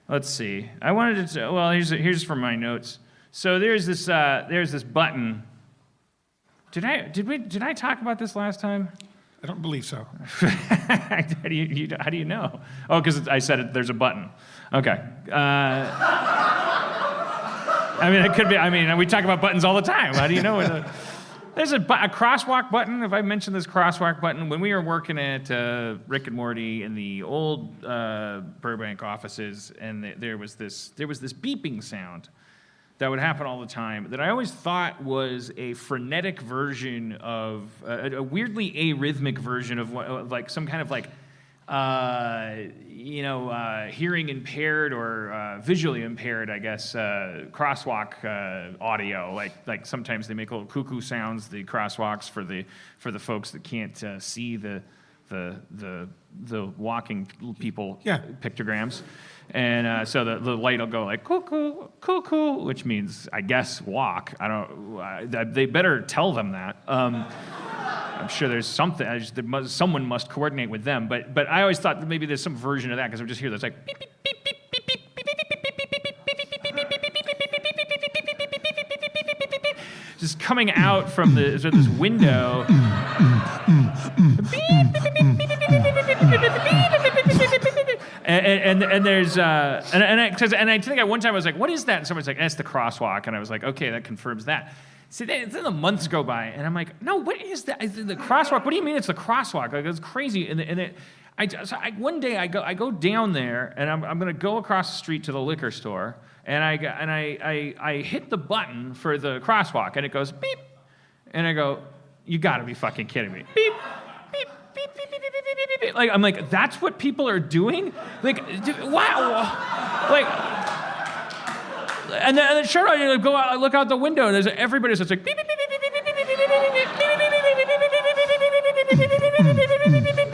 Let's see. I wanted to. Well, here's from my notes. So there's this button. Did I talk about this last time? I don't believe so. How do you know? Oh, because I said there's a button. Okay. I mean, it could be. I mean, we talk about buttons all the time. How do you know? There's a crosswalk button. If I mentioned this crosswalk button, when we were working at Rick and Morty in the old Burbank offices, and there was this beeping sound that would happen all the time that I always thought was a frenetic version of a weirdly arrhythmic version of like some kind of like hearing impaired or visually impaired, I guess, crosswalk audio. Like sometimes they make little cuckoo sounds, the crosswalks for the folks that can't see the walking people pictograms. And so the light will go like cuckoo, cuckoo, which means, I guess, walk. They better tell them that. I'm sure there's something. Someone must coordinate with them. But I always thought that maybe there's some version of that because I would just hear this like beep beep beep beep beep beep beep beep, just coming out from this window. And there's and I think at one time I was like, what is that? And someone's like, that's the crosswalk, and I was like, okay, that confirms that. See, then the months go by, and I'm like, no, what is that? The crosswalk? What do you mean it's the crosswalk? Like, it's crazy. One day I go down there, and I'm gonna go across the street to the liquor store, and I hit the button for the crosswalk, and it goes beep, and I go, you gotta be fucking kidding me, beep. Beep, beep, beep, beep, beep, beep, beep. Like, I'm like, that's what people are doing? Like, wow. Like, and then sure, I go out, I look out the window, and there's everybody's just like, beep, beep, beep, beep, beep, beep, beep, beep, beep, beep, beep, beep.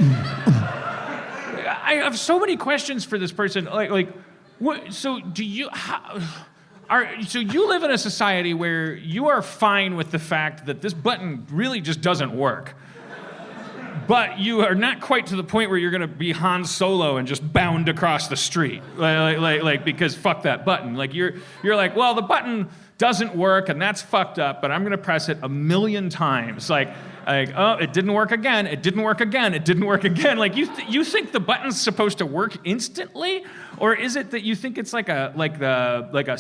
I have so many questions for this person. Like, what? So do you? So you live in a society where you are fine with the fact that this button really just doesn't work. But you are not quite to the point where you're going to be Han Solo and just bound across the street, like because fuck that button. Like you're like, well, the button doesn't work and that's fucked up, but I'm going to press it 1,000,000 times. Like, oh, it didn't work again. It didn't work again. It didn't work again. Like you think the button's supposed to work instantly, or is it that you think it's like a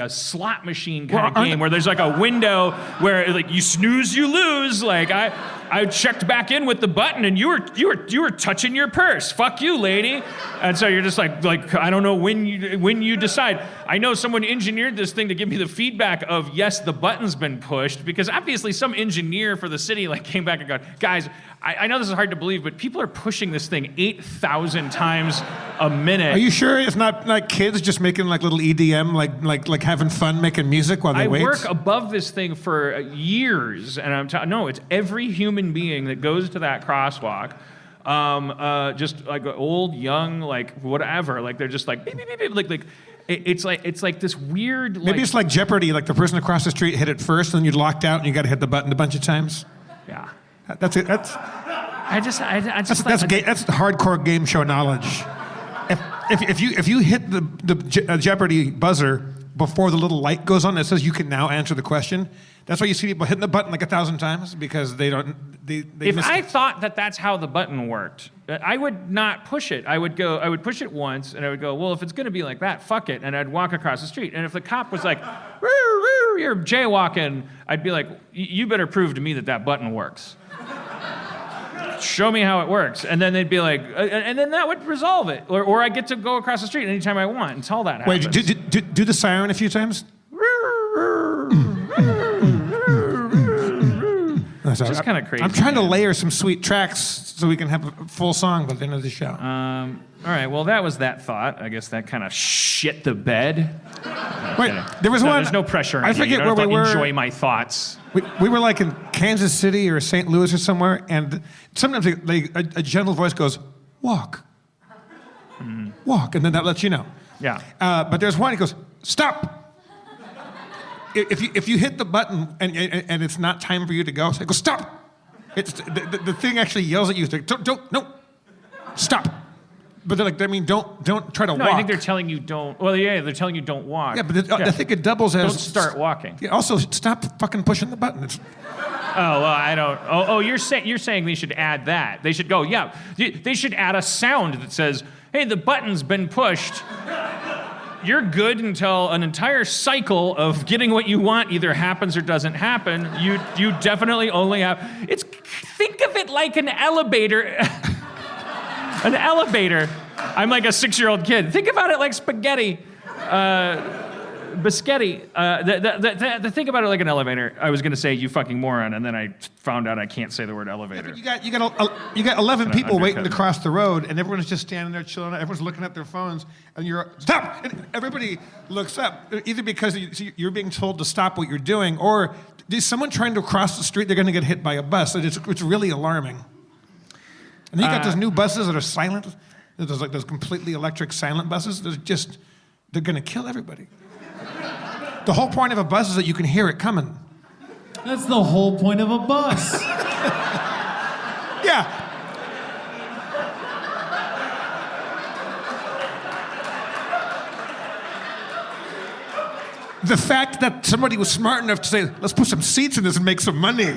slot machine kind of game where there's like a window where like you snooze, you lose. Like I checked back in with the button and you were touching your purse. Fuck you, lady. And so you're just like I don't know when you decide. I know someone engineered this thing to give me the feedback of yes, the button's been pushed, because obviously some engineer for the city like came back and go, guys, I know this is hard to believe, but people are pushing this thing 8,000 times a minute. Are you sure it's not like kids just making like little EDM, like having fun making music while they wait? I work above this thing for years, and no, it's every human being that goes to that crosswalk, just like old, young, like whatever, like they're just like beep, beep, beep, beep, like it's like this weird. Maybe it's like Jeopardy, like the person across the street hit it first, and then you're locked out, and you got to hit the button a bunch of times. Yeah. That's it. That's hardcore game show knowledge. If you hit the Jeopardy buzzer before the little light goes on that says you can now answer the question, that's why you see people hitting the button like 1,000 times, because they don't. They if I thought that that's how the button worked, I would not push it. I would push it once, and I would go, well, if it's going to be like that, fuck it, and I'd walk across the street. And if the cop was like, you're jaywalking, I'd be like, you better prove to me that button works. Show me how it works. And then they'd be like, and then that would resolve it. Or I get to go across the street anytime I want until that happens. Wait, do the siren a few times? It's just kind of crazy. I'm trying to layer some sweet tracks so we can have a full song by the end of the show. All right, well, that was that thought. I guess that kind of shit the bed. Wait, there was one. There's no pressure. I forget where we were. Enjoy my thoughts. We were like in Kansas City or St. Louis or somewhere, and sometimes a gentle voice goes, walk. Walk, and then that lets you know. Yeah. But there's one that goes, stop. If you hit the button and it's not time for you to go, so it goes, stop. It's the thing actually yells at you. It's like, don't, no. stop. But they're like, I mean, don't try to No, walk. I think they're telling you don't. Well, yeah, they're telling you don't walk. Yeah, but I think it doubles as... Don't start walking. Yeah, also, stop fucking pushing the button. Oh, well, I don't. Oh, you're saying they should add that. They should go, yeah. They should add a sound that says, hey, the button's been pushed. You're good until an entire cycle of getting what you want either happens or doesn't happen. You definitely only have... Think of it like an elevator. An elevator. I'm like a 6-year-old kid. Think about it like spaghetti. Biscotti. The thing about it like an elevator, I was going to say, you fucking moron, and then I found out I can't say the word elevator. Yeah, you got 11 people waiting to cross the road, and everyone's just standing there chilling. Everyone's looking at their phones, and you're stop. And everybody looks up, either because you're being told to stop what you're doing, or is someone trying to cross the street? They're going to get hit by a bus. It's really alarming. And then you got those new buses that are silent. There's like those completely electric silent buses. They're going to kill everybody. The whole point of a bus is that you can hear it coming. That's the whole point of a bus. Yeah. The fact that somebody was smart enough to say, let's put some seats in this and make some money.